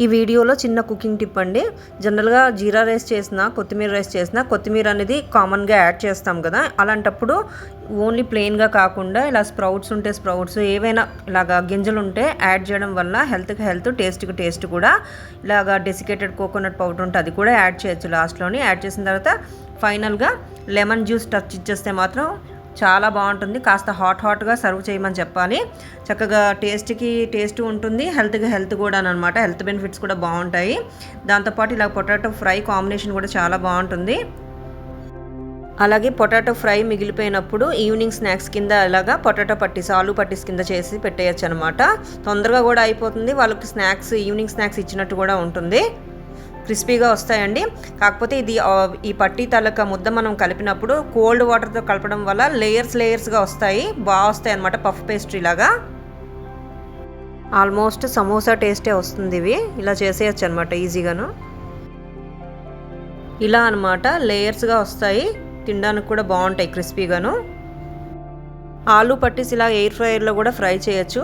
ఈ వీడియోలో చిన్న కుకింగ్ టిప్ అండి. జనరల్గా జీరా రైస్ చేసినా, కొత్తిమీర రైస్ చేసినా కొత్తిమీర అనేది కామన్గా యాడ్ చేస్తాం కదా. అలాంటప్పుడు ఓన్లీ ప్లెయిన్గా కాకుండా ఇలా స్ప్రౌట్స్ ఉంటే స్ప్రౌట్స్, ఏవైనా ఇలాగా గింజలు ఉంటే యాడ్ చేయడం వల్ల హెల్త్కి హెల్త్, టేస్ట్కి టేస్ట్ కూడా. ఇలాగా డెసికేటెడ్ కోకోనట్ పౌడర్ ఉంటే అది కూడా యాడ్ చేయొచ్చు లాస్ట్లోని. యాడ్ చేసిన తర్వాత ఫైనల్గా లెమన్ జ్యూస్ టచ్ ఇచ్చేస్తే మాత్రం చాలా బాగుంటుంది. కాస్త హాట్గా సర్వ్ చేయమని చెప్పాలి. చక్కగా టేస్ట్ ఉంటుంది, హెల్త్కి హెల్త్ కూడా అనమాట. హెల్త్ బెనిఫిట్స్ కూడా బాగుంటాయి. దాంతోపాటు ఇలా పొటాటో ఫ్రై కాంబినేషన్ కూడా చాలా బాగుంటుంది. అలాగే పొటాటో ఫ్రై మిగిలిపోయినప్పుడు ఈవినింగ్ స్నాక్స్ కింద ఇలాగా పొటాటో పట్టీస్, ఆలూ పట్టీస్ కింద చేసి పెట్టేయచ్చు అనమాట. తొందరగా కూడా అయిపోతుంది. వాళ్ళకి ఈవినింగ్ స్నాక్స్ ఇచ్చినట్టు కూడా ఉంటుంది. క్రిస్పీగా వస్తాయండి. కాకపోతే ఈ పట్టీ తాలూకా ముద్ద మనం కలిపినప్పుడు కోల్డ్ వాటర్తో కలపడం వల్ల లేయర్స్గా వస్తాయి, బాగా వస్తాయి అనమాట. పఫ్ పేస్ట్రీ లాగా ఆల్మోస్ట్ సమోసా టేస్టే వస్తుంది. ఇవి ఇలా చేసేయచ్చు అనమాట ఈజీగాను. ఇలా అనమాట లేయర్స్గా వస్తాయి, తినడానికి కూడా బాగుంటాయి క్రిస్పీగాను. ఆలూ పట్టీస్ ఇలా ఎయిర్ ఫ్రైయర్లో కూడా ఫ్రై చేయొచ్చు.